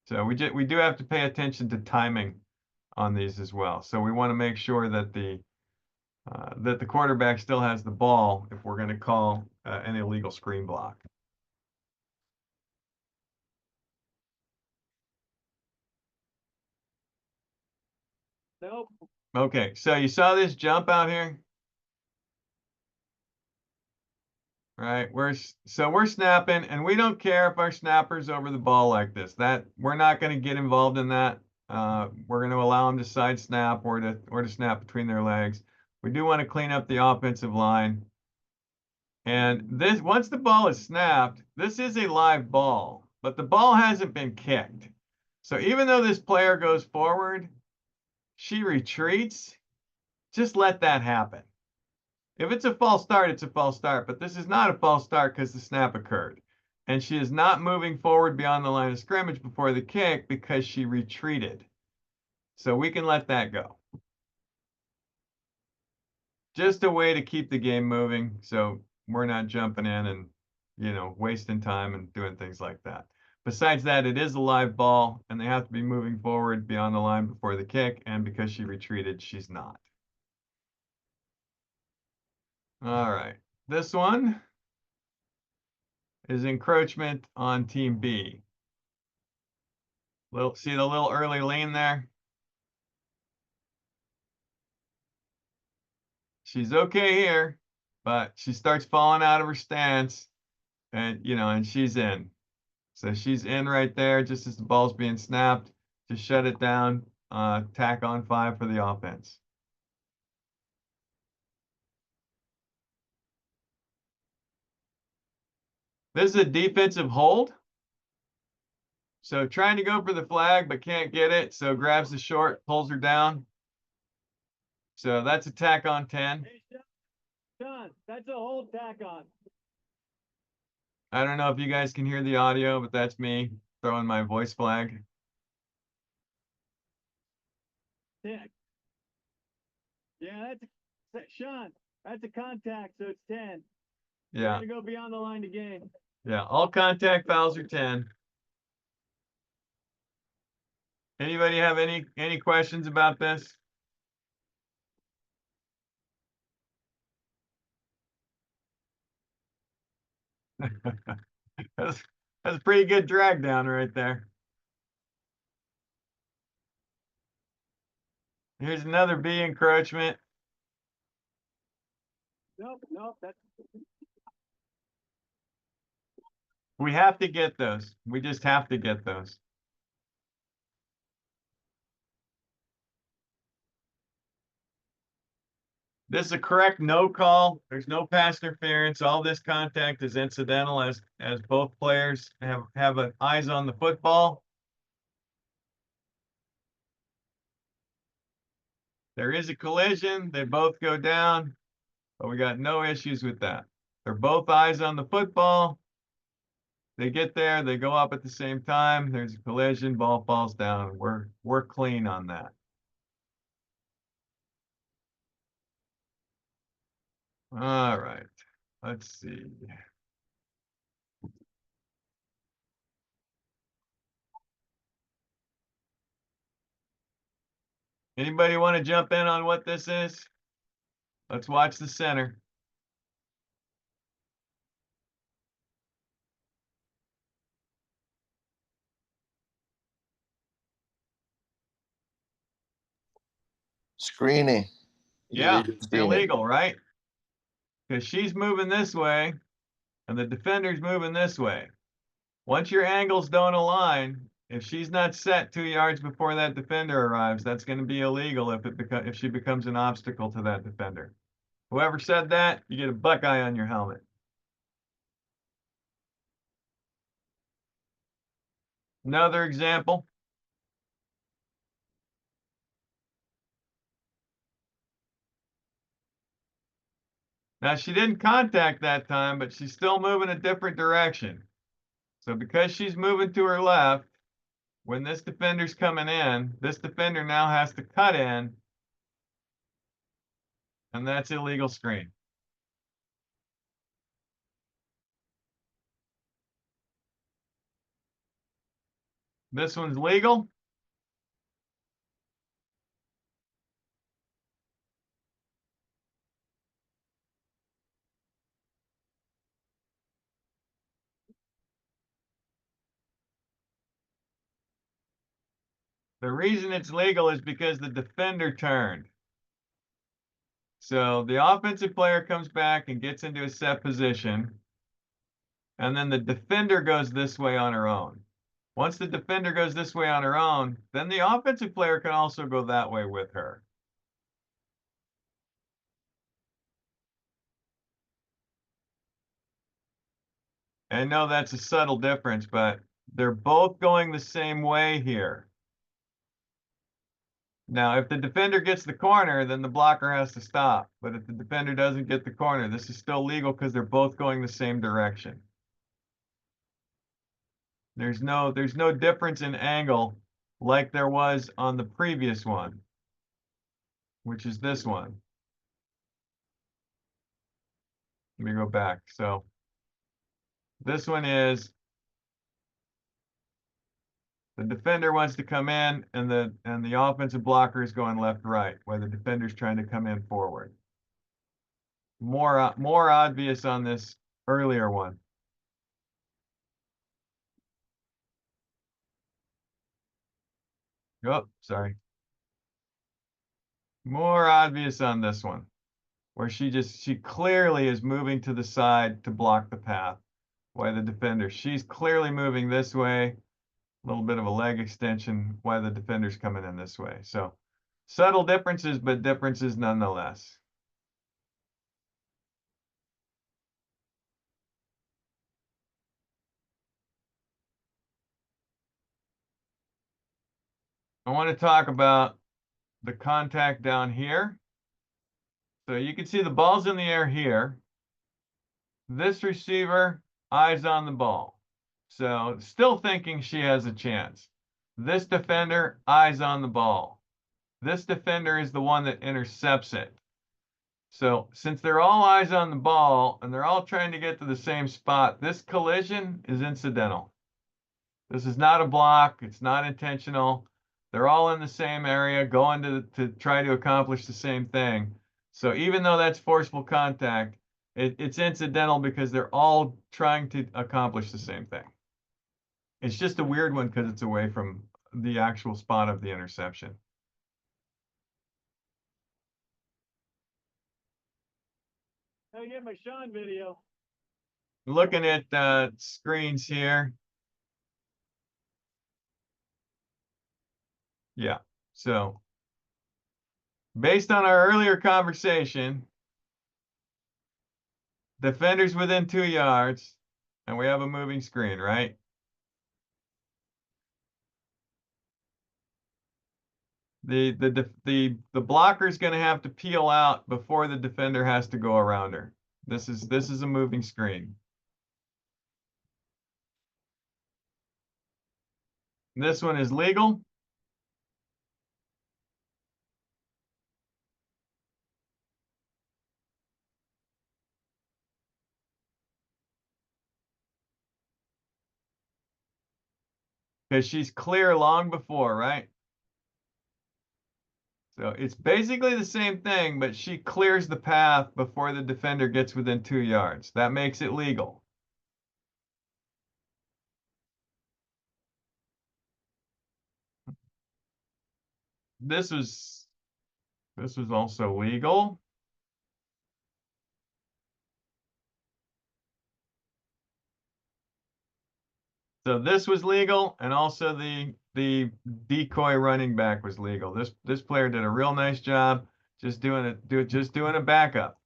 So we do have to pay attention to timing on these as well. So we want to make sure that the quarterback still has the ball if we're going to call an illegal screen block. Nope. Okay, so you saw this jump out here, right? We're snapping, and we don't care if our snapper's over the ball like this. That we're not going to get involved in that. We're going to allow them to side snap or to snap between their legs. We do want to clean up the offensive line. And this, once the ball is snapped, this is a live ball, but the ball hasn't been kicked. So even though this player goes forward, she retreats. Just let that happen. If it's a false start, it's a false start, but this is not a false start because the snap occurred. And she is not moving forward beyond the line of scrimmage before the kick because she retreated. So we can let that go. Just a way to keep the game moving so we're not jumping in and, wasting time and doing things like that. Besides that, it is a live ball, and they have to be moving forward beyond the line before the kick, and because she retreated, she's not. All right. This one is encroachment on team B. See the little early lean there? She's okay here, but she starts falling out of her stance, and she's in. So she's in right there just as the ball's being snapped. Just shut it down, tack on 5 for the offense. This is a defensive hold. So trying to go for the flag, but can't get it. So grabs the short, pulls her down. So that's a tack on 10. Hey, Sean, that's a whole tack on. I don't know if you guys can hear the audio, but that's me throwing my voice flag. Ten. Yeah, Sean, that's a contact, so it's 10. We're Yeah, gonna go beyond the line to gain. yeah. All contact fouls are 10. Anybody have any questions about this? That's a pretty good drag down right there. Here's another B encroachment. Nope, that's We have to get those. We just have to get those. This is a correct no call. There's no pass interference. All this contact is incidental as both players have eyes on the football. There is a collision. They both go down, but we got no issues with that. They're both eyes on the football. They get there, they go up at the same time. There's a collision, ball falls down. We're clean on that. All right, let's see. Anybody want to jump in on what this is? Let's watch the center. Screening. Yeah, Illegal it's screening. illegal, right? Because she's moving this way and the defender's moving this way. Once your angles don't align, if she's not set 2 yards before that defender arrives, that's going to be illegal if she becomes an obstacle to that defender. Whoever said that, you get a buckeye on your helmet. Another example. Now she didn't contact that time, but she's still moving a different direction. So because she's moving to her left, when this defender's coming in, this defender now has to cut in, and that's illegal screen. This one's legal. The reason it's legal is because the defender turned. So the offensive player comes back and gets into a set position, and then the defender goes this way on her own. Once the defender goes this way on her own, then the offensive player can also go that way with her. And no, that's a subtle difference, but they're both going the same way here. Now, if the defender gets the corner, then the blocker has to stop. But if the defender doesn't get the corner, this is still legal because they're both going the same direction. There's no difference in angle like there was on the previous one, which is this one. Let me go back. So this one is the defender wants to come in and the offensive blocker is going left right, while the defender's trying to come in forward. More obvious on this earlier one. Oh, sorry. More obvious on this one, where she clearly is moving to the side to block the path. Why the defender, she's clearly moving this way, a little bit of a leg extension, why the defender's coming in this way. So subtle differences, but differences nonetheless. I want to talk about the contact down here. So you can see the ball's in the air here. This receiver eyes on the ball. So still thinking she has a chance. This defender, eyes on the ball. This defender is the one that intercepts it. So since they're all eyes on the ball and they're all trying to get to the same spot, this collision is incidental. This is not a block. It's not intentional. They're all in the same area going to try to accomplish the same thing. So even though that's forceful contact, it's incidental because they're all trying to accomplish the same thing. It's just a weird one because it's away from the actual spot of the interception. I get my Sean video. Looking at screens here. Yeah, so based on our earlier conversation, defenders within 2 yards, and we have a moving screen, right? The blocker is going to have to peel out before the defender has to go around her. This is a moving screen. This one is legal. Because she's clear long before, right? So it's basically the same thing, but she clears the path before the defender gets within 2 yards. That makes it legal. This was also legal. So this was legal, and also the decoy running back was legal. This player did a real nice job just doing a backup.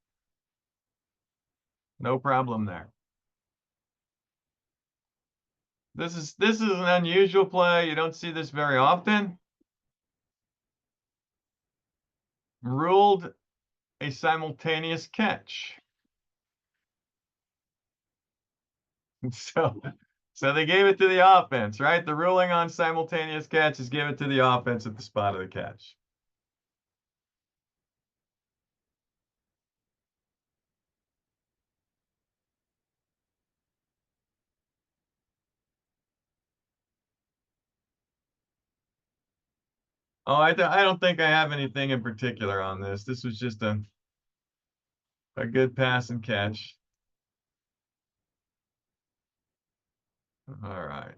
No problem there. This is an unusual play. You don't see this very often. Ruled a simultaneous catch. So they gave it to the offense, right? The ruling on simultaneous catch is give it to the offense at the spot of the catch. Oh, I don't think I have anything in particular on this. This was just a good pass and catch. All right.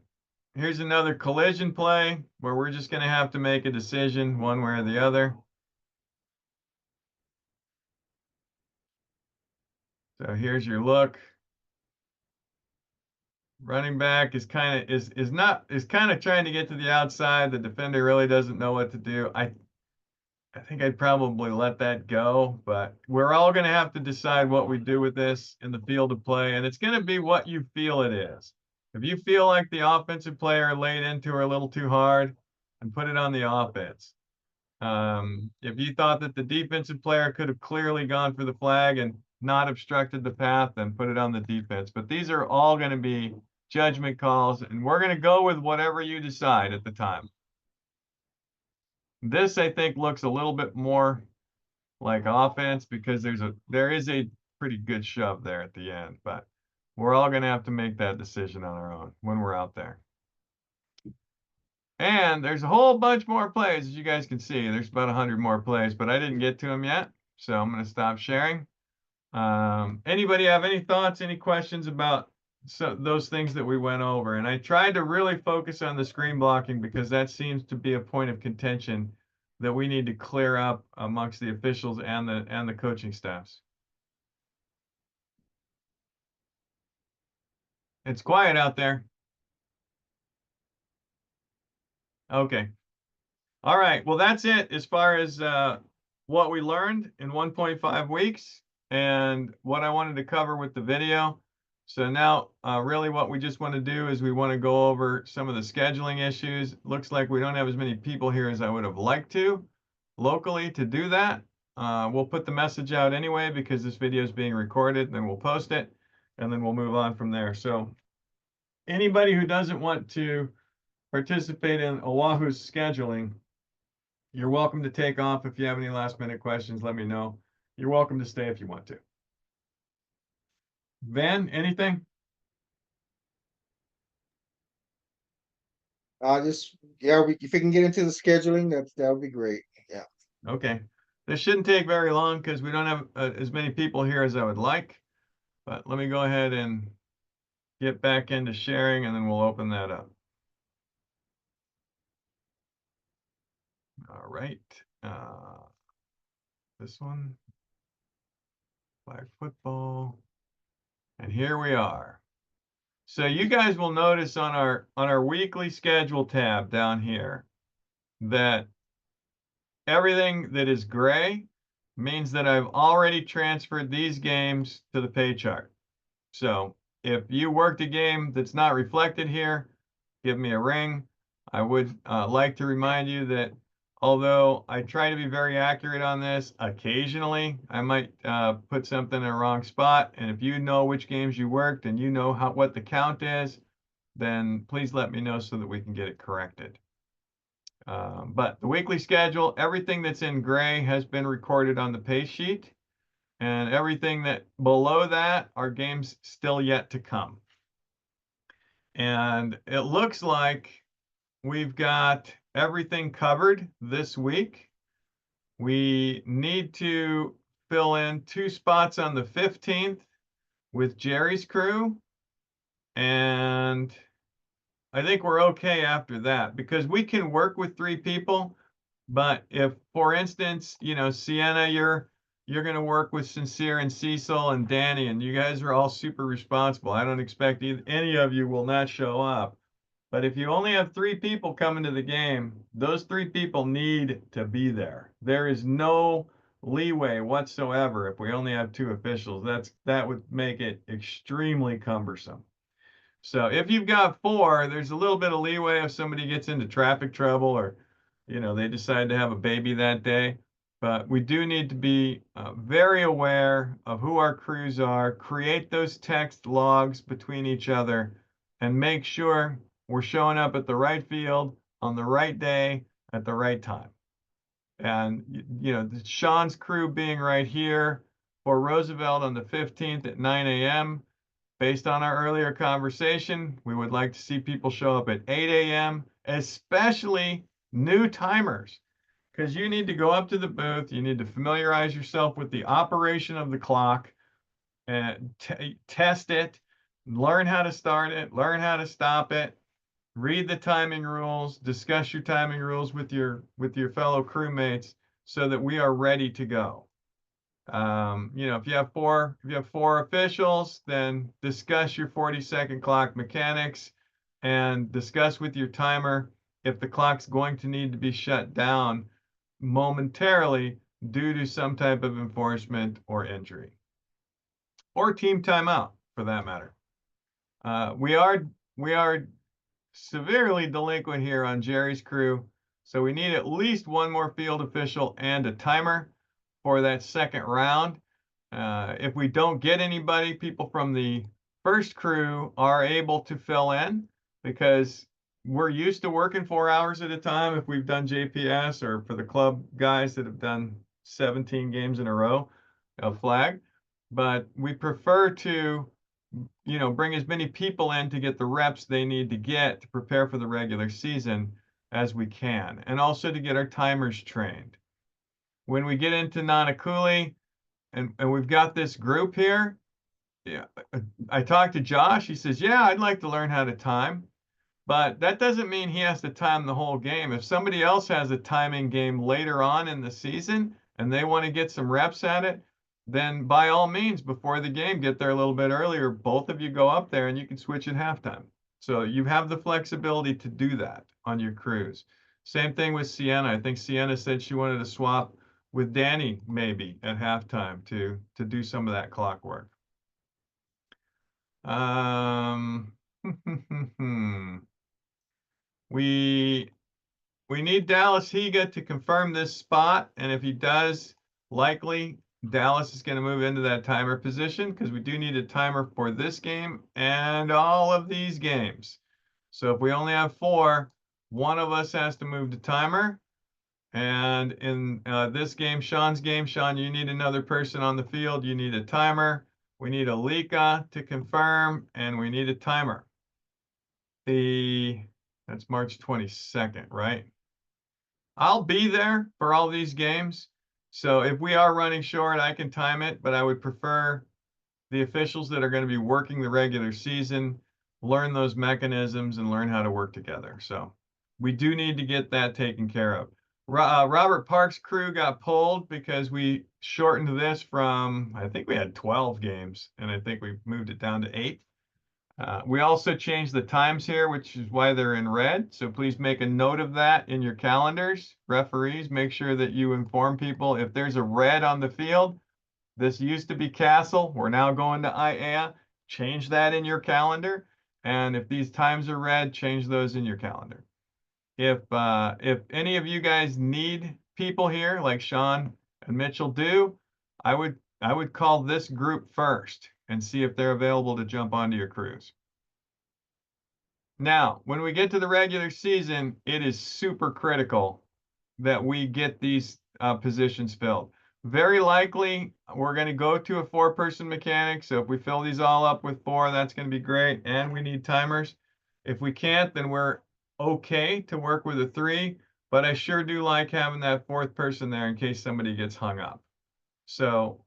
Here's another collision play where we're just going to have to make a decision one way or the other. So here's your look. Running back is kind of trying to get to the outside. The defender really doesn't know what to do. I think I'd probably let that go, but we're all going to have to decide what we do with this in the field of play, and it's going to be what you feel it is. If you feel like the offensive player laid into her a little too hard, and put it on the offense. If you thought that the defensive player could have clearly gone for the flag and not obstructed the path, then put it on the defense. But these are all going to be judgment calls, and we're going to go with whatever you decide at the time. This, I think, looks a little bit more like offense because there is a pretty good shove there at the end, but we're all going to have to make that decision on our own when we're out there. And there's a whole bunch more plays, as you guys can see. There's about 100 more plays, but I didn't get to them yet, so I'm going to stop sharing. Anybody have any thoughts, any questions about those things that we went over? And I tried to really focus on the screen blocking because that seems to be a point of contention that we need to clear up amongst the officials and the coaching staffs. It's quiet out there. Okay. All right. Well, that's it as far as what we learned in 1.5 weeks and what I wanted to cover with the video. So now really what we just want to do is we want to go over some of the scheduling issues. Looks like we don't have as many people here as I would have liked to locally to do that. We'll put the message out anyway because this video is being recorded and then we'll post it. and then we'll move on from there. So anybody who doesn't want to participate in Oahu's scheduling, you're welcome to take off. If you have any last minute questions, let me know. You're welcome to stay if you want to. Van, anything? Yeah, if we can get into the scheduling, that would be great. Yeah. Okay. This shouldn't take very long because we don't have as many people here as I would like. But let me go ahead and get back into sharing, and then we'll open that up. All right. This one, flag football, and here we are. So you guys will notice on our weekly schedule tab down here that everything that is gray means that I've already transferred these games to the pay chart. So if you worked a game that's not reflected here, give me a ring. I would like to remind you that although I try to be very accurate on this, occasionally I might put something in a wrong spot. And if you know which games you worked and you know what the count is, then please let me know so that we can get it corrected. But the weekly schedule, everything that's in gray has been recorded on the pay sheet. And everything that below that are games still yet to come. And it looks like we've got everything covered this week. We need to fill in 2 spots on the 15th with Jerry's crew. And I think we're okay after that because we can work with 3 people. But if, for instance, Sienna, you're going to work with Sincere and Cecil and Danny, and you guys are all super responsible. I don't expect any of you will not show up. But if you only have 3 people coming to the game, those 3 people need to be there. There is no leeway whatsoever if we only have 2 officials. That would make it extremely cumbersome. So if you've got 4, there's a little bit of leeway if somebody gets into traffic trouble or they decide to have a baby that day. But we do need to be very aware of who our crews are, create those text logs between each other, and make sure we're showing up at the right field on the right day at the right time. And, Sean's crew being right here for Roosevelt on the 15th at 9 a.m. Based on our earlier conversation, we would like to see people show up at 8 a.m., especially new timers, because you need to go up to the booth. You need to familiarize yourself with the operation of the clock and test it, learn how to start it, learn how to stop it, read the timing rules, discuss your timing rules with your fellow crewmates so that we are ready to go. If you have four officials, then discuss your 40-second clock mechanics and discuss with your timer if the clock's going to need to be shut down momentarily due to some type of enforcement or injury. Or team timeout, for that matter. We are severely delinquent here on Jerry's crew, so we need at least 1 more field official and a timer for that second round. If we don't get anybody, people from the first crew are able to fill in because we're used to working 4 hours at a time if we've done JPS, or for the club guys that have done 17 games in a row of flag. But we prefer to, bring as many people in to get the reps they need to get to prepare for the regular season as we can, and also to get our timers trained. When we get into Nanakuli, and we've got this group here, yeah, I talked to Josh. He says, yeah, I'd like to learn how to time, but that doesn't mean he has to time the whole game. If somebody else has a timing game later on in the season and they want to get some reps at it, then by all means, before the game, get there a little bit earlier. Both of you go up there and you can switch at halftime. So you have the flexibility to do that on your crews. Same thing with Sienna. I think Sienna said she wanted to swap with Danny maybe at halftime to do some of that clock work. We need Dallas Higa to confirm this spot, and if he does, likely Dallas is going to move into that timer position because we do need a timer for this game and all of these games. So if we only have 4, one of us has to move to timer. And in this game, Sean's game, Sean, you need another person on the field. You need a timer. We need a Lika to confirm, and we need a timer. That's March 22nd, right? I'll be there for all these games. So if we are running short, I can time it, but I would prefer the officials that are going to be working the regular season learn those mechanisms and learn how to work together. So we do need to get that taken care of. Robert Park's crew got pulled because we shortened this from, I think we had 12 games, and I think we moved it down to 8. We also changed the times here, which is why they're in red. So please make a note of that in your calendars. Referees, make sure that you inform people if there's a red on the field. This used to be Castle. We're now going to IAEA. Change that in your calendar. And if these times are red, change those in your calendar. If any of you guys need people here, like Sean and Mitchell do, I would call this group first and see if they're available to jump onto your crews. Now, when we get to the regular season, it is super critical that we get these positions filled. Very likely, we're going to go to a 4-person mechanic. So if we fill these all up with 4, that's going to be great. And we need timers. If we can't, then we're okay to work with a 3. But I sure do like having that 4th person there in case somebody gets hung up. So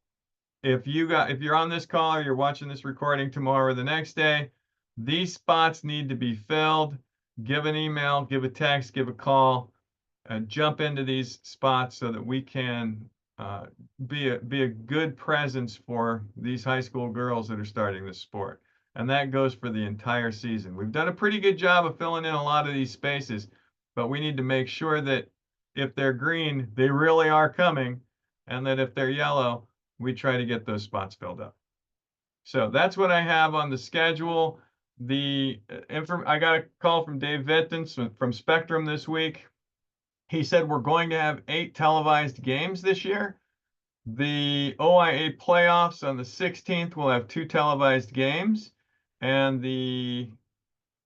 if you're on this call or you're watching this recording tomorrow or the next day, these spots need to be filled. Give an email, give a text, give a call, jump into these spots so that we can be a good presence for these high school girls that are starting this sport. And that goes for the entire season. We've done a pretty good job of filling in a lot of these spaces, but we need to make sure that if they're green, they really are coming, and that if they're yellow, we try to get those spots filled up. So that's what I have on the schedule. I got a call from Dave Vittens from Spectrum this week. He said we're going to have 8 televised games this year. The OIA playoffs on the 16th will have 2 televised games, and the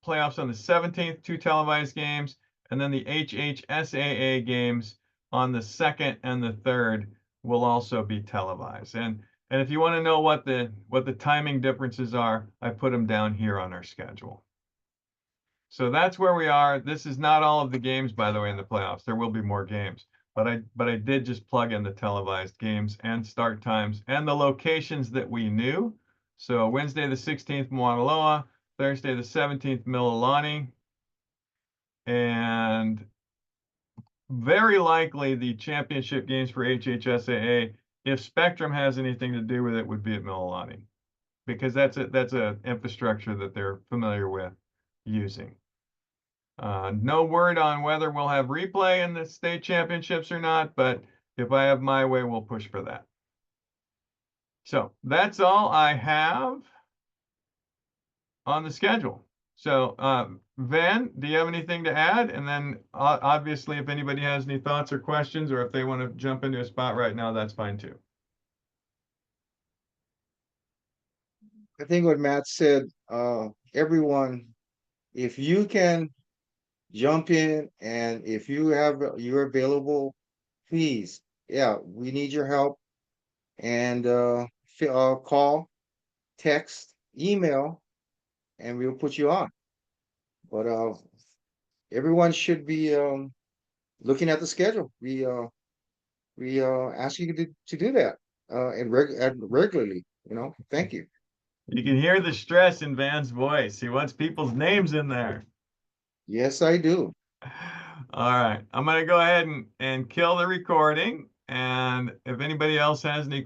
playoffs on the 17th, 2 televised games, and then the HHSAA games on the 2nd and the 3rd will also be televised. And if you want to know what the timing differences are, I put them down here on our schedule. So that's where we are. This is not all of the games, by the way, in the playoffs. There will be more games, but I did just plug in the televised games and start times and the locations that we knew. So Wednesday the 16th, Mauna Loa, Thursday the 17th, Mililani, and very likely the championship games for HHSAA, if Spectrum has anything to do with it, would be at Mililani, because that's a infrastructure that they're familiar with using. No word on whether we'll have replay in the state championships or not, but if I have my way, we'll push for that. So that's all I have on the schedule. So Van, do you have anything to add? And then obviously, if anybody has any thoughts or questions, or if they want to jump into a spot right now, that's fine too. I think what Matt said, everyone, if you can jump in and if you're available, please, yeah, we need your help. And call, text, email, and we'll put you on. But everyone should be looking at the schedule. We ask you to do that and regularly. Thank you. You can hear the stress in Van's voice. He wants people's names in there. Yes, I do. All right. I'm going to go ahead and kill the recording. And if anybody else has any